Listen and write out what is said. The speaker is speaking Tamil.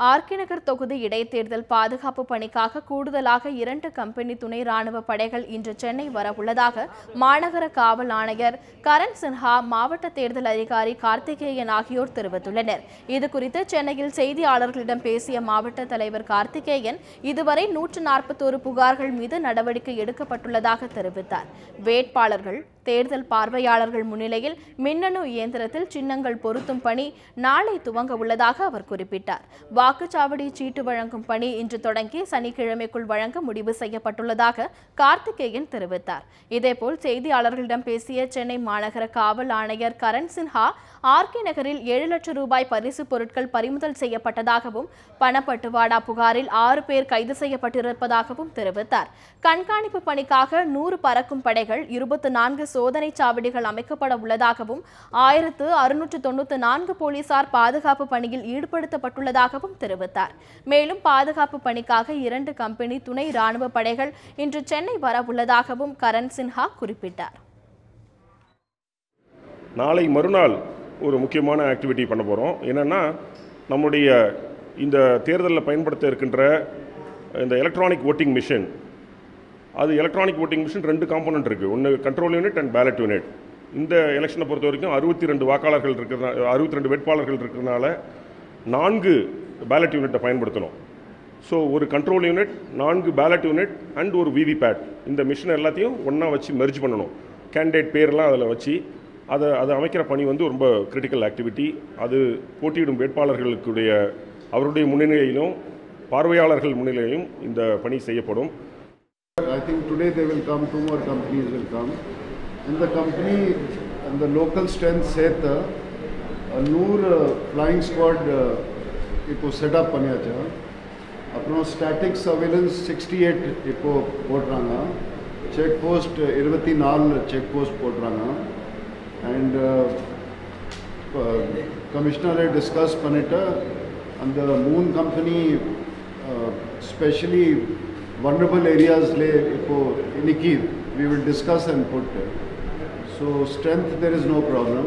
ஆர்கே நகர் தொகுதி இடைத்தேர்தல் பாதுகாப்பு பணிக்காக கூடுதலாக 2 கம்பெனி துணை ராணுவ படைகள் இன்று சென்னை வரவுள்ளதாக மாநகர காவல் ஆணையர் கரண் சின்ஹா, மாவட்ட தேர்தல் அதிகாரி கார்த்திகேயன் ஆகியோர் தெரிவித்துள்ளனர். இதுகுறித்து சென்னையில் செய்தியாளர்களிடம் பேசிய மாவட்ட தலைவர் கார்த்திகேயன், இதுவரை 141 புகார்கள் மீது நடவடிக்கை எடுக்கப்பட்டுள்ளதாக தெரிவித்தார். வேட்பாளர்கள், தேர்தல் பார்வையாளர்கள் முன்னிலையில் மின்னணு இயந்திரத்தில் சின்னங்கள் பொருத்தும் பணி நாளை துவங்க உள்ளதாக அவர் குறிப்பிட்டார். வாக்குச்சாவடி சீட்டு வழங்கும் பணி இன்று தொடங்கி சனிக்கிழமைக்குள் வழங்க முடிவு செய்யப்பட்டுள்ளதாக கார்த்திகேயன் தெரிவித்தார். இதேபோல் செய்தியாளர்களிடம் பேசிய சென்னை மாநகர காவல் ஆணையர் கரண் சின்ஹா, ஆர்கே நகரில் 7 லட்சம் ரூபாய் பரிசு பொருட்கள் பறிமுதல் செய்யப்பட்டதாகவும், பணப்பட்டுவாடா புகாரில் 6 பேர் கைது செய்யப்பட்டிருப்பதாகவும் தெரிவித்தார். கண்காணிப்பு பணிக்காக 100 பறக்கும் படைகள், 24 சோதனை சாவடிகள் அமைக்கப்பட உள்ளதாகவும், 1694 போலீசார் பாதுகாப்பு பணியில் ஈடுபடுத்தப்பட்டுள்ளதாகவும் தெரிவித்தார். மேலும் பாதுகாப்பு பணிக்காக 2 கம்பெனி துணை ராணுவ படைகள் இன்று சென்னை வரவுள்ளதாகவும் கரண் சின்ஹா குறிப்பிட்டார். நாளை மறுநாள் ஒரு முக்கியமான ஆக்டிவிட்டி பண்ண போகிறோம். என்னென்னா, நம்முடைய இந்த தேர்தலில் பயன்படுத்த இருக்கின்ற இந்த எலக்ட்ரானிக் ஓட்டிங் மிஷின், அது எலக்ட்ரானிக் ஓட்டிங் மிஷின் 2 காம்போனன்ட் இருக்குது. ஒன்று control unit and ballot unit. இந்த எலெக்ஷனை பொறுத்த வரைக்கும் 62 வாக்காளர்கள் இருக்கிற 62 வேட்பாளர்கள் இருக்கிறதுனால 4 பேலட் யூனிட்டை பயன்படுத்தணும். ஸோ ஒரு control unit, 4 ballot unit and ஒரு விவிபேட், இந்த மிஷின் எல்லாத்தையும் ஒன்றா வச்சு மெர்ஜ் பண்ணணும். கேண்டிடேட் பேர்லாம் அதில் வச்சு அதை அமைக்கிற பணி ரொம்ப கிரிட்டிக்கல் ஆக்டிவிட்டி. அது போட்டியிடும் வேட்பாளர்களுடைய அவருடைய முன்னிலையிலும் பார்வையாளர்கள் முன்னிலையிலும் இந்த பணி செய்யப்படும். I think today they will come, 2 more companies will come. In the company and the local strength set Noor flying squad ipo set up paniyacha. Apno static surveillance 68 ipo potranga. Check post 24 check post potranga. And commissioner discussed panita and the Moon company especially vulnerable areas le ipo iniki we will discuss and put. So strength there is no problem.